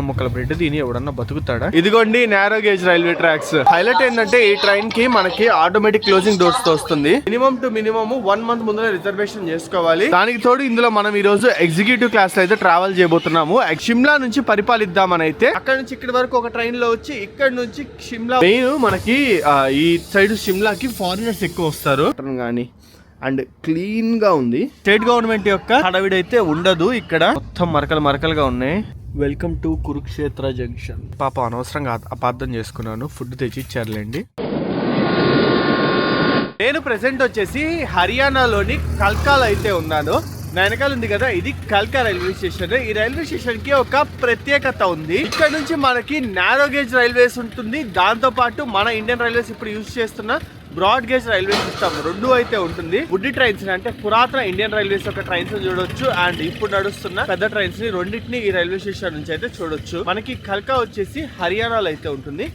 100 ముక్కల బ్రెడ్ తిని ఎవడన్నా బతుకుతాడా? ఇదిగోండి narrow gauge railway tracks. Highlight ఏంటంటే ఈ ట్రైన్ కి మనకి ఆటోమేటిక్ క్లోజింగ్ డోర్స్ తో వస్తుంది. మినిమం టు మినిమం 1 మంత్ ముందు రిజర్వేషన్ చేసుకోవాలి. దానికి తోడు ఇందులో మనం ఈ రోజు ఎగ్జిక్యూటివ్ క్లాస్ లో అయితే ట్రావెల్ చేయబోతున్నాము. షిమ్లా నుంచి పరిపాలిద్దామని అయితే అక్కడ నుంచి ఇక్కడ వరకు ఒక ట్రైన్ లో వచ్చి ఇక్కడ నుంచి షిమ్లా మెయిన్ మనకి ఈ సైడ్ షిమ్లాకి ఫారినర్స్ ఎక్కువ వస్తారు గానీ అండ్ క్లీన్ గా ఉంది. స్టేట్ గవర్నమెంట్ యొక్క హడావిడి అయితే ఉండదు. ఇక్కడ మొత్తం మరకలుగా ఉన్నాయి. Welcome to Kurukshetra junction. పాప అనవసరంగా అపార్థం చేసుకున్నాను. ఫుడ్ తెచ్చి ఇచ్చారులేండి. నేను ప్రెసెంట్ వచ్చేసి హర్యానాలోని కల్కాలో అయితే ఉన్నాను. నా వెనకాల ఉంది కదా, ఇది కల్కా రైల్వే స్టేషన్. ఈ రైల్వే స్టేషన్ కి ఒక ప్రత్యేకత ఉంది. ఇక్కడ నుంచి మనకి నారో గేజ్ రైల్వేస్ ఉంటుంది. దాంతో పాటు మన ఇండియన్ రైల్వేస్ ఇప్పుడు యూజ్ చేస్తున్న బ్రాడ్ గేజ్ రైల్వే సిస్టమ్ రెండు అయితే ఉంటుంది. వుడ్డి ట్రైన్స్ అంటే పురాతన ఇండియన్ రైల్వేస్ యొక్క ట్రైన్స్ చూడొచ్చు, అండ్ ఇప్పుడు నడుస్తున్న పెద్ద ట్రైన్స్ ని రెండింటిని ఈ రైల్వే స్టేషన్ నుంచి అయితే చూడొచ్చు. మనకి కల్కా వచ్చేసి హర్యానాలో అయితే ఉంటుంది.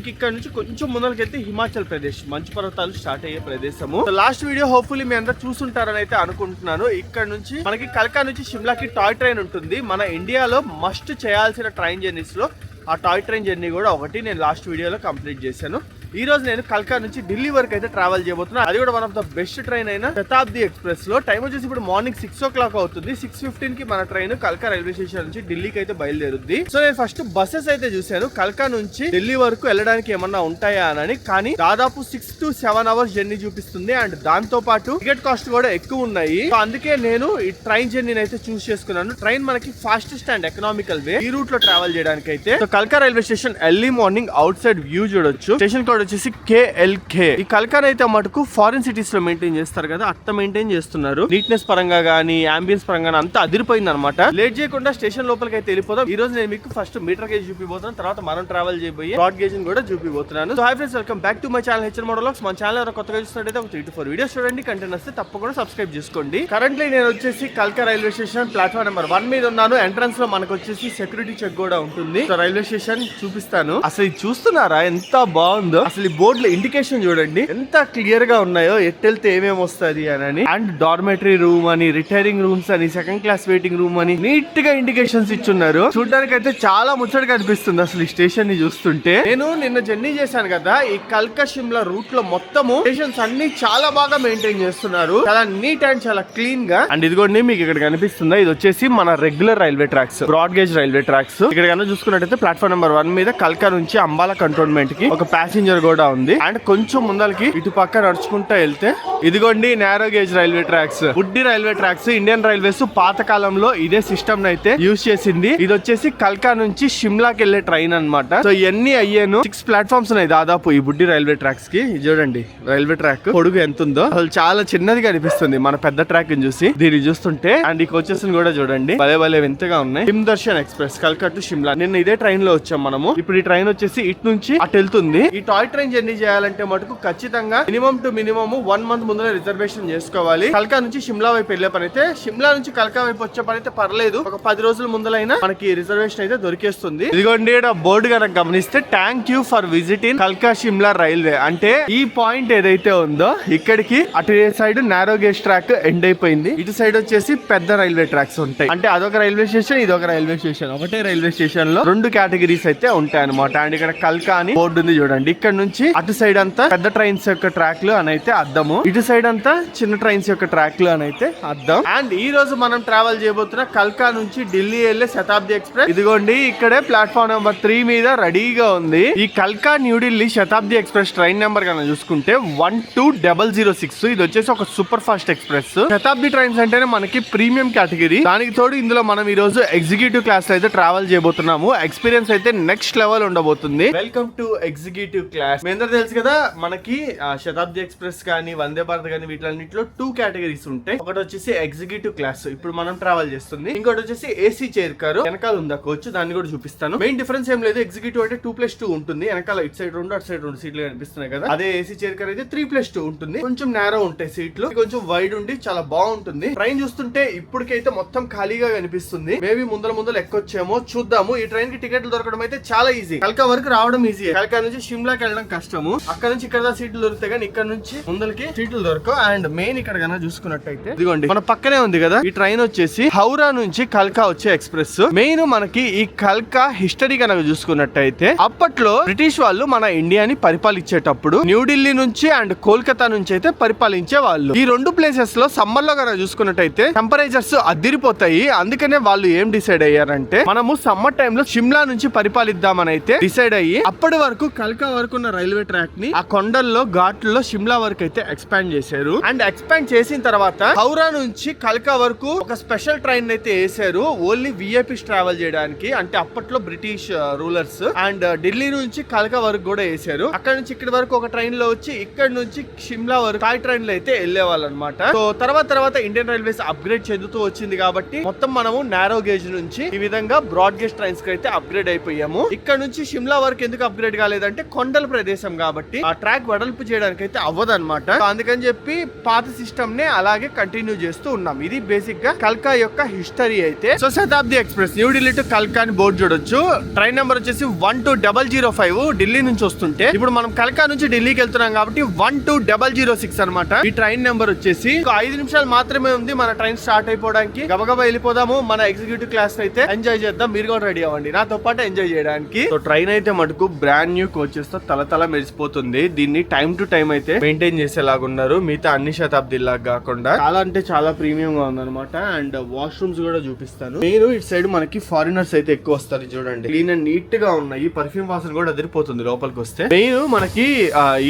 ఇక్కడ నుంచి కొంచెం ముందరకైతే హిమాచల్ ప్రదేశ్ మంచు పర్వతాలు స్టార్ట్ అయ్యే ప్రదేశము. లాస్ట్ వీడియో హోప్ఫుల్లీ మీ అందరూ చూసుంటారని అయితే అనుకుంటున్నాను. ఇక్కడ నుంచి మనకి కల్కా నుంచి షిమ్లాకి టాయ్ ట్రైన్ ఉంటుంది. మన ఇండియాలో మస్ట్ చేయాల్సిన ట్రైన్ జర్నీస్ లో ఆ టాయ్ ట్రైన్ జర్నీ కూడా ఒకటి నేను లాస్ట్ వీడియోలో కంప్లీట్ చేశాను. ఈ రోజు నేను కల్కా నుంచి ఢిల్లీ వరకు అయితే ట్రావెల్ చేయబోతున్నా. అది కూడా one of the best train అయిన శతాబ్ది ఎక్స్ప్రెస్ లో. టైం వచ్చేసి ఇప్పుడు మార్నింగ్ 6 o'clock అవుతుంది. 6:15 కి మన ట్రైన్ కల్కా రైల్వే స్టేషన్ నుంచి ఢిల్లీకి అయితే బయలుదేరుద్ది. సో నేను ఫస్ట్ బస్సెస్ అయితే చూశాను కల్కా నుంచి ఢిల్లీ వరకు వెళ్ళడానికి ఏమన్నా ఉంటాయా అని. కానీ దాదాపు 6 to 7 hours జర్నీ చూపిస్తుంది. అండ్ దాంతో పాటు టికెట్ కాస్ట్ కూడా ఎక్కువ ఉన్నాయి. సో అందుకే నేను ఈ ట్రైన్ జర్నీని అయితే చూస్ చేసుకున్నాను. ట్రైన్ మనకి ఫాస్టెస్ట్ అండ్ ఎకనామికల్ వే ఈ రూట్ లో ట్రావెల్ చేయడానికి అయితే. సో కల్కా railway station early morning outside view చూడొచ్చు. స్టేషన్ వచ్చేసి KLK. ఈ కల్కా అయితే మటుకు ఫారిన్ సిటీస్ లో మెయింటైన్ చేస్తారు కదా, అట్లా మెయింటైన్ చేస్తున్నారు. నీట్నెస్ పరంగా గానీ అంబియన్స్ పరంగా అంతా అదిరిపోయింది అనమాట. లేట్ చేయకుండా స్టేషన్ లోపలికి అయితే వెళ్ళిపోతాం. ఈ రోజు నేను మీకు ఫస్ట్ మీటర్ గేజ్ చూపిపోతాను, తర్వాత మనం ట్రావెల్ చేయబోయే బ్రాడ్ గేజ్ కూడా చూపిపోతున్నాను. So hi friends, welcome back to my channel H N moto vlogs. మన ఛానల్ ఎవరైనా కొత్తగా చూస్తున్నట్టయితే ఒక 3 to 4 వీడియోస్ చూడండి. కంటెంట్ వస్తే తప్పకుండా సబ్స్క్రైబ్ చేసుకోండి. కరెంట్లీ నేను వచ్చేసి కల్కా రైల్వే స్టేషన్ ప్లాట్ఫామ్ నెంబర్ 1 మీద ఉన్నాను. ఎంట్రన్స్ లో మనకు వచ్చేసి సెక్యూరిటీ చెక్ కూడా ఉంటుంది. సో రైల్వే స్టేషన్ చూపిస్తాను. అసలు ఇది చూస్తున్నారా ఎంత బాగుందో? అసలు బోర్డు లో ఇండికేషన్ చూడండి ఎంత క్లియర్ గా ఉన్నాయో, ఎట్టెళ్తే ఏమేమి వస్తుంది అని. అండ్ డార్మెటరీ రూమ్ అని, రిటైరింగ్ రూమ్స్ అని, సెకండ్ క్లాస్ వెయిటింగ్ రూమ్ అని నీట్ గా ఇండికేషన్స్ ఇచ్చున్నారు. చూడడానికి అయితే చాలా ముచ్చటగా అనిపిస్తుంది అసలు ఈ స్టేషన్ ని చూస్తుంటే. నేను నిన్న జర్నీ చేశాను కదా, ఈ కల్కా షిమ్లా రూట్ లో మొత్తము స్టేషన్స్ అన్ని చాలా బాగా మెయింటైన్ చేస్తున్నారు. చాలా నీట్ అండ్ చాలా క్లీన్ గా. అండ్ ఇదిగోండి మీకు ఇక్కడ కనిపిస్తుందా, ఇది వచ్చేసి మన regular railway tracks, broad gauge railway tracks. ఇక్కడ కన్నా చూసుకున్నట్టయితే ప్లాట్ఫామ్ నెంబర్ 1 మీద కల్కా నుంచి అంబాలా కంటోన్మెంట్ కి ఒక ప్యాసింజర్ కూడా ఉంది. అండ్ కొంచెం ముందలకి ఇటు పక్క నడుచుకుంటా వెళ్తే ఇదిగోండి narrow gauge railway tracks, వుడ్డి railway tracks. Indian railways పాత కాలంలో ఇదే సిస్టమ్ అయితే యూజ్ చేసింది. ఇది వచ్చేసి కల్కా నుంచి షిమ్లాకి వెళ్లే ట్రైన్ అన్నమాట. సో ఇవన్నీ అయ్యాను 6 ప్లాట్ఫామ్స్ ఉన్నాయి దాదాపు ఈ వుడ్డి రైల్వే ట్రాక్స్ కి. చూడండి రైల్వే ట్రాక్ పొడుగు ఎంత ఉందో, అసలు చాలా చిన్నదిగా అనిపిస్తుంది మన పెద్ద ట్రాక్ ని చూసి, దీన్ని చూస్తుంటే. అండ్ ఈ కోచెస్ కూడా చూడండి భలే వింతగా ఉన్నాయి. హిమ్ దర్శన్ ఎక్స్ప్రెస్ కల్కా టు షిమ్లా. నిన్న ఇదే ట్రైన్ లో వచ్చాం మనము. ఇప్పుడు ఈ ట్రైన్ వచ్చేసి ఇటు నుంచి అటు వెళ్తుంది. ఈ టాయ్ ట్రైన్ జర్నీ చేయాలంటే మటుకు ఖచ్చితంగా మినిమం టు మినిమం 1 మంత్ ముందు రిజర్వేషన్ చేసుకోవాలి. కల్కా నుంచి షిమ్లా వైపు వెళ్లే పని అయితే, షిమ్లా నుంచి కల్కా వైపు వచ్చే పని అయితే పర్లేదు, ఒక 10 రోజుల ముందలైనా మనకి రిజర్వేషన్ అయితే దొరికేస్తుంది. ఇదిగోండి బోర్డు కనుక గమనిస్తే థ్యాంక్ యూ ఫర్ విజిటింగ్ కల్కా షిమ్లా రైల్వే అంటే ఈ పాయింట్ ఏదైతే ఉందో ఇక్కడికి అటు side narrow gauge track end అయిపోయింది. ఇటు సైడ్ వచ్చేసి పెద్ద రైల్వే ట్రాక్స్ ఉంటాయి. అంటే అదొక రైల్వే స్టేషన్, ఇదొక రైల్వే స్టేషన్. ఒకటే రైల్వే స్టేషన్ లో 2 కేటగిరీస్ అయితే ఉంటాయి అనమాట. అండ్ ఇక్కడ కల్కా అని బోర్డు ఉంది చూడండి. ఇక్కడ నుంచి అటు సైడ్ అంతా పెద్ద ట్రైన్స్ యొక్క ట్రాక్ లు అని అయితే అర్థము, ఇటు సైడ్ అంతా చిన్న ట్రైన్స్ యొక్క ట్రాక్ లు అని అయితే అర్థం. అండ్ ఈ రోజు మనం ట్రావెల్ చేయబోతున్న కల్కా నుంచి ఢిల్లీ వెళ్లే శతాబ్ది ఎక్స్ప్రెస్. ఇదిగోండి ఇక్కడే ప్లాట్ఫామ్ నెంబర్ 3 మీద రెడీగా ఉంది. ఈ కల్కా న్యూఢిల్లీ శతాబ్ది ఎక్స్ప్రెస్ ట్రైన్ నెంబర్ కన్నా చూసుకుంటే 12006. ఇది వచ్చేసి ఒక సూపర్ ఫాస్ట్ ఎక్స్ప్రెస్. శతాబ్ది ట్రైన్స్ అంటేనే మనకి ప్రీమియం కేటగిరీ. దానికి తోడు ఇందులో మనం ఈ రోజు ఎగ్జిక్యూటివ్ క్లాస్ లో అయితే ట్రావెల్ చేయబోతున్నాము. ఎక్స్పీరియన్స్ అయితే నెక్స్ట్ లెవెల్ ఉండబోతుంది. Welcome to executive class. మీ అందరూ తెలుసు కదా, మనకి శతాబ్ది ఎక్స్ప్రెస్ కానీ వందే భారత్ కానీ వీటిలో 2 కేటగిరీస్ ఉంటాయి. ఒకటి వచ్చేసి ఎగ్జిక్యూటివ్ క్లాస్ ఇప్పుడు మనం ట్రావెల్ చేస్తుంది. ఇంకోటి వచ్చేసి ఏసీ చైర్ కారు. వెనకాల ఉందా కోచ్, దాన్ని కూడా చూపిస్తాను. మెయిన్ డిఫరెన్స్ ఏం లేదు, ఎగ్జిక్యూటివ్ అంటే 2+2 ఉంటుంది. వెనకాల ఇటు సైడ్ 2 అటు సైడ్ 2 సీట్లు కనిపిస్తున్నాయి కదా. అదే ఏసీ చైర్ కార్ అయితే 3+2 ఉంటుంది. కొంచెం నేరో ఉంటాయి సీట్లు, కొంచెం వైడ్ ఉండి చాలా బాగుంటుంది. ట్రైన్ చూస్తుంటే ఇప్పటికైతే మొత్తం ఖాళీగా కనిపిస్తుంది. మేబీ ముందర ఎక్కొచ్చేమో చూద్దాము. ఈ ట్రైన్ కి టికెట్లు దొరకడం అయితే చాలా ఈజీ. కల్కా వరకు రావడం ఈజీ. కల్కా నుంచి షిమ్లాకి వెళ్ళడం వెళ్ళడం కష్టము. అక్కడ నుంచి ఇక్కడ సీట్లు దొరుకుతాయి కానీ ఇక్కడ నుంచి ముందరికి సీట్లు దొరకవు. అండ్ మెయిన్ ఇక్కడ కన్నా చూసుకున్నట్టయితే ఇదిగోండి మన పక్కనే ఉంది కదా ఈ ట్రైన్ వచ్చేసి హౌరా నుంచి కల్కా వచ్చే ఎక్స్ప్రెస్. మెయిన్ మనకి ఈ కల్కా హిస్టరీ కనుక చూసుకున్నట్టయితే అప్పట్లో బ్రిటిష్ వాళ్ళు మన ఇండియాని పరిపాలించేటప్పుడు న్యూఢిల్లీ నుంచి అండ్ కోల్కతా నుంచి అయితే పరిపాలించే వాళ్ళు. ఈ రెండు ప్లేసెస్ లో సమ్మర్ లో కనుక చూసుకున్నట్టయితే టెంపరేచర్స్ అదిరిపోతాయి. అందుకనే వాళ్ళు ఏం డిసైడ్ అయ్యారంటే మనము సమ్మర్ టైమ్ లో షిమ్లా నుంచి పరిపాలిద్దామని అయితే డిసైడ్ అయ్యి అప్పటి వరకు కల్కా వరకు ఉన్న రైల్వే ట్రాక్ ని ఆ కొండల్లో ఘాట్లలో షిమ్లా వరకు అయితే ఎక్స్పాండ్ చేశారు. అండ్ ఎక్స్పాండ్ చేసిన తర్వాత హౌరా నుంచి కల్కా వరకు ఒక స్పెషల్ ట్రైన్ అయితే వేసారు ఓన్లీ విఐపీస్ ట్రావెల్ చేయడానికి. అంటే అప్పట్లో బ్రిటిష్ రూలర్స్. అండ్ ఢిల్లీ నుంచి కల్కా వరకు కూడా వేసారు. అక్కడ నుంచి ఇక్కడ వరకు ఒక ట్రైన్ లో వచ్చి ఇక్కడ నుంచి షిమ్లా వరకు టాయ్ ట్రైన్ లో అయితే వెళ్ళేవాళ్ళు అనమాట. సో తర్వాత ఇండియన్ రైల్వేస్ అప్గ్రేడ్ చెందుతూ వచ్చింది కాబట్టి మొత్తం మనము నారో గేజ్ నుంచి ఈ విధంగా బ్రాడ్ గేజ్ ట్రైన్స్ కి అయితే అప్గ్రేడ్ అయిపోయాము. ఇక్కడ నుంచి షిమ్లా వరకు ఎందుకు అప్గ్రేడ్ కాలేదంటే కొండల ప్రదేశం కాబట్టి ఆ ట్రాక్ వెడల్పు చేయడానికి అయితే అవ్వదు అనమాట. అందుకని చెప్పి పాత సిస్టమ్ నే అలాగే కంటిన్యూ చేస్తూ ఉన్నాం. ఇది బేసిక్ గా కల్కా యొక్క హిస్టరీ అయితే. So Shatabdi express New Delhi to కల్కా అని బోర్డు చూడొచ్చు. ట్రైన్ నెంబర్ వచ్చేసి 12005 ఢిల్లీ నుంచి వస్తుంటే ఇప్పుడు మనం కల్కా నుంచి ఢిల్లీకి వెళ్తున్నాం కాబట్టి 12006 అనమాట. ఈ ట్రైన్ నెంబర్ వచ్చేసి 5 నిమిషాలు మాత్రమే ఉంది మన ట్రైన్ స్టార్ట్ అయిపోవడానికి. గబగబా వెళ్ళిపోదాము. మన ఎగ్జిక్యూటివ్ క్లాస్ అయితే ఎంజాయ్ చేద్దాం. మీరు కూడా రెడీ అవ్వండి నాతో పాటు ఎంజాయ్ చేయడానికి. సో ట్రైన్ అయితే మటుకు బ్రాండ్ న్యూ కోచెస్ తో తల మెరిసిపోతుంది. దీన్ని టైం టు టైం అయితే మెయింటైన్ చేసేలాగా ఉన్నారు. మిగతా అన్ని శతాబ్ది లాగా కాకుండా చాలా అంటే చాలా ప్రీమియం గా ఉందన్నమాట. అండ్ వాష్రూమ్స్ కూడా చూపిస్తాను. మీరు ఇటు సైడ్ మనకి ఫారినర్స్ అయితే ఎక్కువ వస్తారు చూడండి. క్లీన్ అండ్ నీట్ గా ఉన్నాయి. పర్ఫ్యూమ్ వాసన కూడా అదిరిపోతుంది లోపలికి వస్తే. మెయిన్ మనకి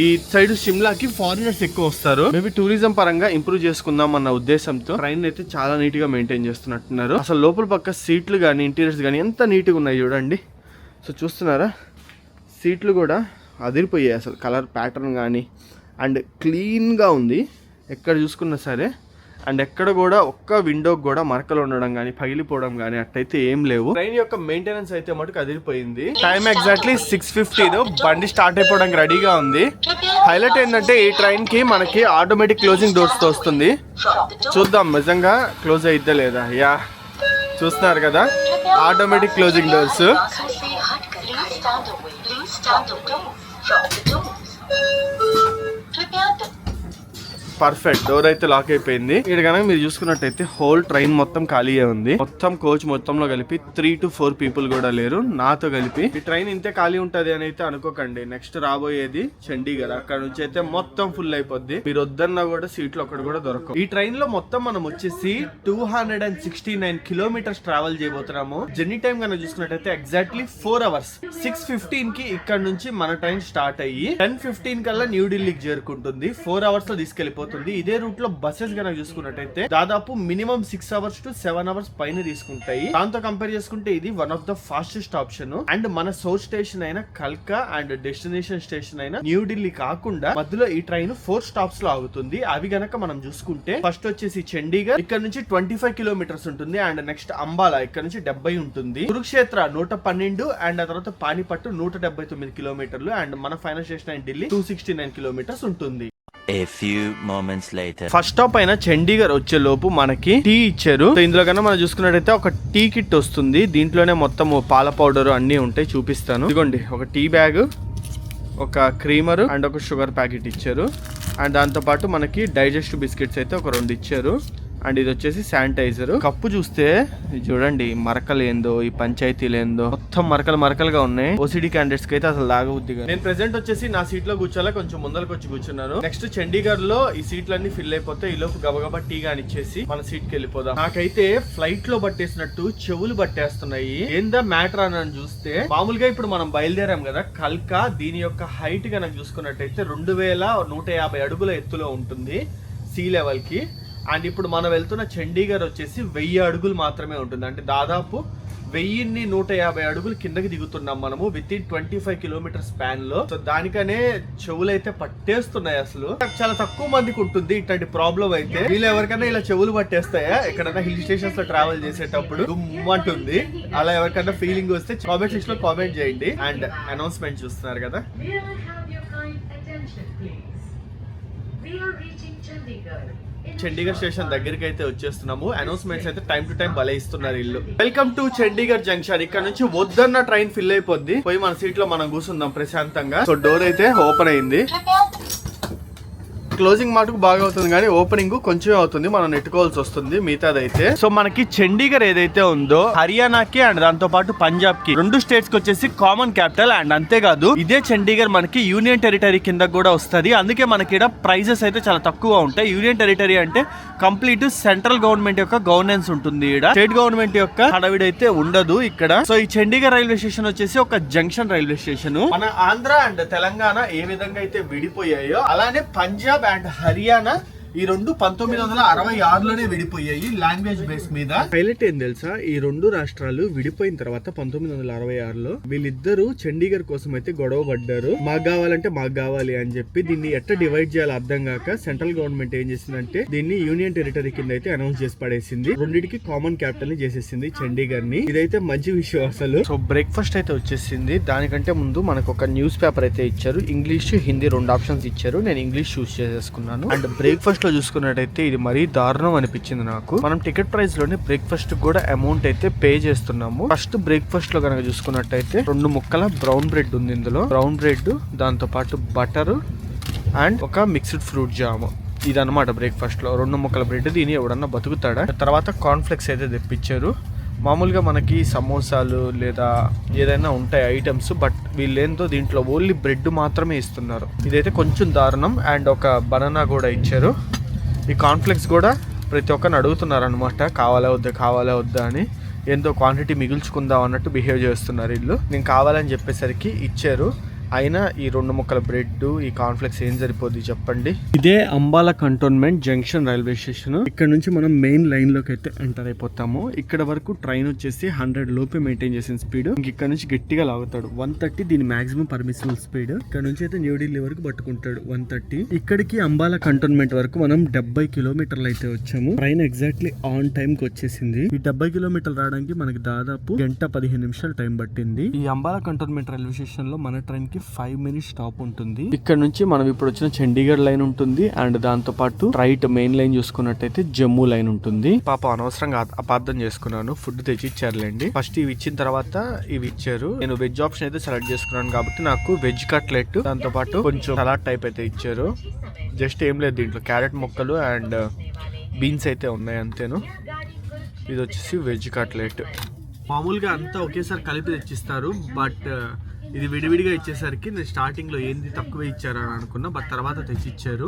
ఈ సైడ్ షిమ్లాకి ఫారినర్స్ ఎక్కువ వస్తారు. మేబీ టూరిజం పరంగా ఇంప్రూవ్ చేసుకుందాం అన్న ఉద్దేశంతో ట్రైన్ అయితే చాలా నీట్ గా మెయింటైన్ చేస్తున్నట్టున్నారు. అసలు లోపల పక్క సీట్లు గానీ ఇంటీరియర్స్ గానీ ఎంత నీట్ గా ఉన్నాయి చూడండి. సో చూస్తున్నారా సీట్లు కూడా అదిరిపోయాయి. అసలు కలర్ ప్యాటర్న్ కానీ అండ్ క్లీన్గా ఉంది ఎక్కడ చూసుకున్నా సరే. అండ్ ఎక్కడ కూడా ఒక్క విండోకి కూడా మరకలు ఉండడం కానీ పగిలిపోవడం కానీ అట్టయితే ఏం లేవు. ట్రైన్ యొక్క మెయింటెనెన్స్ అయితే మటుకు అదిరిపోయింది. Time exactly 6:15. బండి స్టార్ట్ అయిపోవడానికి రెడీగా ఉంది. హైలైట్ ఏంటంటే ఈ ట్రైన్ కి మనకి ఆటోమేటిక్ క్లోజింగ్ డోర్స్ తో వస్తుంది. చూద్దాం నిజంగా క్లోజ్ అయిద్దా లేదా. యా చూస్తున్నారు కదా automatic closing doors. Perfect. Door అయితే లాక్ అయిపోయింది. ఇక్కడ కనుక మీరు చూసుకున్నట్టయితే హోల్ ట్రైన్ మొత్తం ఖాళీయే ఉంది. మొత్తం కోచ్ మొత్తంలో కలిపి 3 to 4 పీపుల్ కూడా లేరు నాతో కలిపి. ఈ ట్రైన్ ఇంతే ఖాళీ ఉంటది అని అయితే అనుకోకండి. నెక్స్ట్ రాబోయేది చండీగఢ్. అక్కడ నుంచి అయితే మొత్తం ఫుల్ అయిపోద్ది. మీరు వద్దన్నా కూడా సీట్లు ఒక్కటి కూడా దొరకవు. ఈ ట్రైన్ లో మొత్తం మనం వచ్చేసి 269 కిలోమీటర్స్ ట్రావెల్ చేయబోతున్నాము. జర్నీ టైం కనుక చూసుకున్నట్టయితే ఎగ్జాక్ట్లీ 4 hours. 6:15 కి ఇక్కడ నుంచి మన ట్రైన్ స్టార్ట్ అయ్యి 10:15 కల్లా న్యూఢిల్లీకి చేరుకుంటుంది. 4 hours లో తీసుకెళ్లిపోతుంది. ఇదే రూట్ లో బస్సెస్ కనుక చూసుకున్నట్టయితే దాదాపు మినిమం 6 hours to 7 hours పైన తీసుకుంటాయి. దాంతో కంపేర్ చేసుకుంటే ఇది one of the fastest option. And మన సోర్స్ స్టేషన్ అయిన కల్కా అండ్ డెస్టినేషన్ స్టేషన్ అయిన న్యూఢిల్లీ కాకుండా మధ్యలో ఈ ట్రైన్ 4 stops లో ఆగుతుంది. అవి గనక మనం చూసుకుంటే ఫస్ట్ వచ్చేసి చండీగఢ్ ఇక్కడ నుంచి 25 కిలోమీటర్స్ ఉంటుంది. అండ్ నెక్స్ట్ అంబాలా ఇక్కడ నుంచి 70 ఉంటుంది. కురుక్షేత్ర 112 అండ్ ఆ తర్వాత పానిపట్టు 179 కిలోమీటర్లు. అండ్ మన ఫైనల్ స్టేషన్ అయిన ఢిల్లీ 269 కిలోమీటర్స్ ఉంటుంది. A few moments later. First stop అయిన చండీగఢ్ వచ్చే లోపు మనకి టీ ఇచ్చారు. ఇందులో కన్నా మనం చూసుకున్నట్టయితే ఒక టీ కిట్ వస్తుంది. దీంట్లోనే మొత్తం పాల పౌడర్ అన్ని ఉంటాయి. చూపిస్తాను. ఇదిగోండి ఒక టీ బ్యాగ్, ఒక క్రీమర్ అండ్ ఒక షుగర్ ప్యాకెట్ ఇచ్చారు. అండ్ దాంతో పాటు మనకి డైజెస్టివ్ బిస్కెట్స్ అయితే ఒక 2 ఇచ్చారు. అండ్ ఇది వచ్చేసి శానిటైజర్. కప్పు చూస్తే చూడండి మరకలు ఏందో ఈ పంచాయతీలు ఏందో మొత్తం మరకలుగా ఉన్నాయి. ఓసిడి క్యాండిడేట్స్ కి అయితే అసలు లాగబుద్దిగా. నేను ప్రెసెంట్ వచ్చేసి నా సీట్ లో కూర్చోాలా కొంచెం ముందరకు వచ్చి కూర్చున్నాను. నెక్స్ట్ చండీగఢ్ లో ఈ సీట్లన్నీ ఫిల్ అయిపోతే ఈ లోపు గబగబా టీ గాని ఇచ్చేసి మన సీట్ కి వెళ్ళిపోదాం. నాకైతే ఫ్లైట్ లో పట్టేసినట్టు చెవులు పట్టేస్తున్నాయి. ఏందా మ్యాటర్ అని చూస్తే మామూలుగా ఇప్పుడు మనం బయలుదేరాం కదా కల్కా. దీని యొక్క హైట్ కనుక చూసుకున్నట్టయితే 2150 అడుగుల ఎత్తులో ఉంటుంది సీ లెవెల్ కి. అండ్ ఇప్పుడు మనం వెళ్తున్న చండీగఢ్ వచ్చేసి 1000 అడుగులు మాత్రమే ఉంటుంది. అంటే దాదాపు 1150 అడుగులు కిందకి దిగుతున్నాం మనము విత్ ఇన్ 25 కిలోమీటర్ స్పాన్ లో. సో దానికనే చెవులు అయితే పట్టేస్తున్నాయి. అసలు చాలా తక్కువ మందికి ఉంటుంది ఇట్లాంటి ప్రాబ్లం అయితే. వీళ్ళు ఎవరికైనా ఇలా చెవులు పట్టేస్తాయా ఎక్కడైనా హిల్ స్టేషన్స్ లో ట్రావెల్ చేసేటప్పుడు గుమ్మంటుంది. అలా ఎవరికైనా ఫీలింగ్ వస్తే కామెంట్ సెక్షన్ లో కామెంట్ చేయండి. అండ్ అనౌన్స్మెంట్ చూస్తున్నారు కదా. చండీగఢ్ స్టేషన్ దగ్గరికి అయితే వచ్చేస్తున్నాము. అనౌన్స్మెంట్స్ అయితే టైం టు టైం భలే ఇస్తున్నారు ఇల్లు. Welcome to Chandigarh junction. ఇక్కడ నుంచి వద్దన్న ట్రైన్ ఫిల్ అయిపోద్ది. పోయి మన సీట్ లో మనం కూర్చుందాం ప్రశాంతంగా. సో డోర్ అయితే ఓపెన్ అయింది. క్లోజింగ్ మాటకు బాగా అవుతుంది కానీ ఓపెనింగ్ కొంచెం అవుతుంది, మనం నెట్టుకోవాల్సి వస్తుంది మిగతాదైతే. సో మనకి చండీగఢ్ ఏదైతే ఉందో హర్యానాకి అండ్ దాంతో పాటు పంజాబ్ కి 2 స్టేట్స్ కి వచ్చేసి కామన్ క్యాపిటల్. అండ్ అంతేకాదు ఇదే చండీగఢ్ మనకి యూనియన్ టెరిటరీ కింద కూడా వస్తుంది. అందుకే మనకి ఇక్కడ ప్రైజెస్ అయితే చాలా తక్కువ ఉంటాయి. యూనియన్ టెరిటరీ అంటే కంప్లీట్ సెంట్రల్ గవర్నమెంట్ యొక్క గవర్నెన్స్ ఉంటుంది. ఇక్కడ స్టేట్ గవర్నమెంట్ యొక్క హడావిడి అయితే ఉండదు ఇక్కడ. సో ఈ చండీగఢ్ రైల్వే స్టేషన్ వచ్చేసి ఒక జంక్షన్ రైల్వే స్టేషన్. మన ఆంధ్ర అండ్ తెలంగాణ ఏ విధంగా అయితే విడిపోయాయో అలానే పంజాబ్ అండ్ హర్యానా ఈ 1966లోనే విడిపోయాయి లాంగ్వేజ్ బేస్ మీద. హైలైట్ ఏం తెలుసా, ఈ 2 రాష్ట్రాలు విడిపోయిన తర్వాత 1966లో వీళ్ళిద్దరూ చండీగఢ్ కోసం అయితే గొడవ పడ్డారు. మాకు కావాలంటే మాకు కావాలి అని చెప్పి. దీన్ని ఎట్లా డివైడ్ చేయాలో అర్థం కాక సెంట్రల్ గవర్నమెంట్ ఏం చేసిందంటే దీన్ని యూనియన్ టెరిటరీ కింద అయితే అనౌన్స్ చేసి పడేసింది. రెండింటికి కామన్ క్యాపిటల్ ని చేసేసింది చండీగఢ్ ని. ఇదైతే మంచి విషయం అసలు. సో బ్రేక్ఫాస్ట్ అయితే వచ్చేసింది. దానికంటే ముందు మనకు ఒక న్యూస్ పేపర్ అయితే ఇచ్చారు. ఇంగ్లీష్ హిందీ 2 ఆప్షన్స్ ఇచ్చారు. నేను ఇంగ్లీష్ చూస్ చేసేసుకున్నాను. అండ్ బ్రేక్ఫాస్ట్ చూసుకున్నట్టయితే ఇది మరీ దారుణం అనిపించింది నాకు. మనం టికెట్ ప్రైస్ లోనే బ్రేక్ఫాస్ట్ కూడా అమౌంట్ అయితే పే చేస్తున్నాము. ఫస్ట్ బ్రేక్ఫాస్ట్ లో కనుక చూసుకున్నట్టయితే 2 ముక్కల బ్రౌన్ బ్రెడ్ ఉంది. ఇందులో బ్రౌన్ బ్రెడ్ దాంతో పాటు బటర్ అండ్ ఒక మిక్స్డ్ ఫ్రూట్ జామ్. ఇదన్నమాట బ్రేక్ఫాస్ట్ లో 2 ముక్కల బ్రెడ్. దీని ఎవడన్నా బతుకుతాడా. తర్వాత కార్న్ఫ్లెక్స్ అయితే తెప్పించారు. మామూలుగా మనకి సమోసాలు లేదా ఏదైనా ఉంటాయి ఐటమ్స్, బట్ వీళ్ళేంతో దీంట్లో ఓన్లీ బ్రెడ్ మాత్రమే ఇస్తున్నారు. ఇదైతే కొంచెం దారుణం. అండ్ ఒక బనానా కూడా ఇచ్చారు. ఈ కాన్ఫ్లెక్స్ కూడా ప్రతి ఒక్కరిని అడుగుతున్నారు అనమాట, కావాలా వద్దా అని. ఎంతో క్వాంటిటీ మిగుల్చుకుందాం అన్నట్టు బిహేవ్ చేస్తున్నారు వీళ్ళు. నేను కావాలని చెప్పేసరికి ఇచ్చారు. అయినా ఈ 2 ముక్కల బ్రెడ్ ఈ కాన్ఫ్లెక్స్ ఏం సరిపోద్ది చెప్పండి. ఇదే Ambala cantonment junction railway station. ఇక్కడ నుంచి మనం మెయిన్ లైన్ లోకి అయితే ఎంటర్ అయిపోతాము. ఇక్కడ వరకు ట్రైన్ వచ్చేసి 100 లోపే మెయింటైన్ చేసిన స్పీడ్. ఇక్కడ నుంచి గట్టిగా లాగుతాడు 130 దీని మాక్సిమం పర్మిసిబుల్ స్పీడ్. ఇక్కడ నుంచి అయితే న్యూఢిల్లీ వరకు పట్టుకుంటాడు 130. ఇక్కడికి అంబాలా కంటోన్మెంట్ వరకు మనం 70 కిలోమీటర్లు అయితే వచ్చాము. ట్రైన్ ఎగ్జాక్ట్లీ ఆన్ టైం కి వచ్చేసింది. ఈ 70 కిలోమీటర్లు రావడానికి మనకి దాదాపు 1:15 నిమిషాలు టైం పట్టింది. ఈ అంబాలా కంటోన్మెంట్ రైల్వే స్టేషన్ లో మన ట్రైన్ కి 5 మినిట్స్ స్టాప్ ఉంటుంది. ఇక్కడ నుంచి మనం ఇప్పుడు వచ్చిన చండీగఢ్ లైన్ ఉంటుంది. అండ్ దాంతో పాటు రైట్ మెయిన్ లైన్ చూసుకున్నట్టయితే జమ్మూ లైన్ ఉంటుంది. పాప అనవసరంగా అపార్థం చేసుకున్నాను. ఫుడ్ తెచ్చి ఇచ్చారులేండి. ఫస్ట్ ఇవి ఇచ్చిన తర్వాత ఇవి ఇచ్చారు. నేను వెజ్ ఆప్షన్ అయితే సెలెక్ట్ చేసుకున్నాను కాబట్టి నాకు వెజ్ కట్లెట్ దాంతో పాటు కొంచెం సలాడ్ టైప్ అయితే ఇచ్చారు. జస్ట్ ఏం లేదు దీంట్లో, క్యారెట్ ముక్కలు అండ్ బీన్స్ అయితే ఉన్నాయి అంతేను. ఇది వచ్చేసి వెజ్ కట్లెట్. మామూలుగా అంతా ఒకేసారి కలిపి తెచ్చిస్తారు, బట్ ఇది విడివిడిగా ఇచ్చేసరికి నేను స్టార్టింగ్ లో ఏంది తక్కువ ఇచ్చారని అనుకున్నా, బట్ తర్వాత తెచ్చి ఇచ్చారు.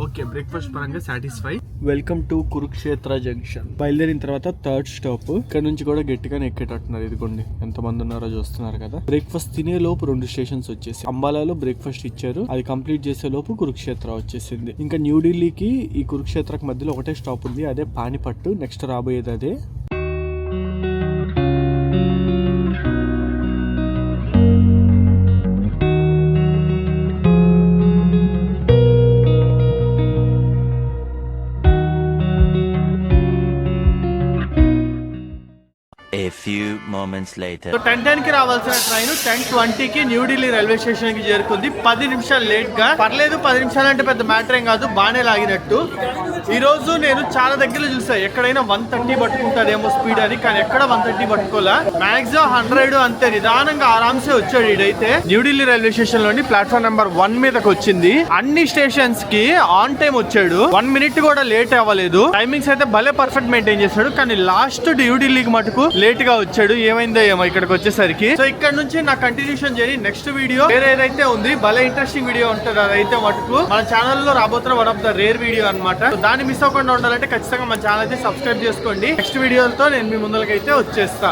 ఓకే, బ్రేక్ఫాస్ట్ పరంగా satisfy. Welcome to Kurukshetra junction. బయలుదేరిన తర్వాత 3rd స్టాప్. ఇక్కడ నుంచి కూడా గట్టిగానే ఎక్కేటట్టున్నారు. ఇదిగోండి ఎంతమంది ఉన్నారో చూస్తున్నారు కదా. బ్రేక్ఫాస్ట్ తినే లోపు 2 స్టేషన్స్ వచ్చేసి అంబాలాలో బ్రేక్ఫాస్ట్ ఇచ్చారు. అది కంప్లీట్ చేసే లోపు కురుక్షేత్ర వచ్చేసింది. ఇంకా న్యూఢిల్లీకి ఈ కురుక్షేత్రకు మధ్యలో ఒకటే స్టాప్ ఉంది, అదే పానిపట్టు. నెక్స్ట్ రాబోయేది అదే. A few moments later. 10:10 కి రావాల్సిన ట్రైన్ 10:20 కి న్యూఢిల్లీ రైల్వే స్టేషన్ కి చేరుకుంది. 10 నిమిషాలు లేట్ గా. పర్లేదు, 10 నిమిషాలు అంటే పెద్ద మ్యాటర్ ఏం కాదు, బానే లాగినట్టు. ఈ రోజు నేను చాలా దగ్గర చూసా ఎక్కడైనా 130 పట్టుకుంటాడేమో స్పీడ్ అని, కానీ ఎక్కడ 130 పట్టుకోలే. మాక్సిమం 100 అంతే నిదానంగా ఆరాంసే వచ్చాడు. ఇడైతే న్యూఢిల్లీ రైల్వే స్టేషన్ లోని ప్లాట్ఫామ్ నెంబర్ 1 మీదకి వచ్చింది. అన్ని స్టేషన్స్ కి ఆన్ టైం వచ్చాడు. 1 మినిట్ కూడా లేట్ అవ్వలేదు. టైమింగ్స్ అయితే భలే పర్ఫెక్ట్ మెయింటైన్ చేశాడు. కానీ లాస్ట్ న్యూఢిల్లీకి మటుకు లేట్ గా వచ్చాడు. ఏమైందో ఏమో ఇక్కడికి వచ్చేసరికి. సో ఇక్కడ నుంచి నా కంటిన్యూషన్ చేయి. నెక్స్ట్ వీడియో వేరే ఏదైతే ఉంది భలే ఇంట్రెస్టింగ్ వీడియో ఉంటుంది. అదైతే మటుకు మన ఛానల్ లో రాబోతున్న one of the rare video అనమాట. దాన్ని మిస్ అవ్వకుండా ఉండాలంటే ఖచ్చితంగా మన ఛానల్ అయితే సబ్స్క్రైబ్ చేసుకోండి. నెక్స్ట్ వీడియోలతో నేను మీ ముందరకైతే వచ్చేస్తా.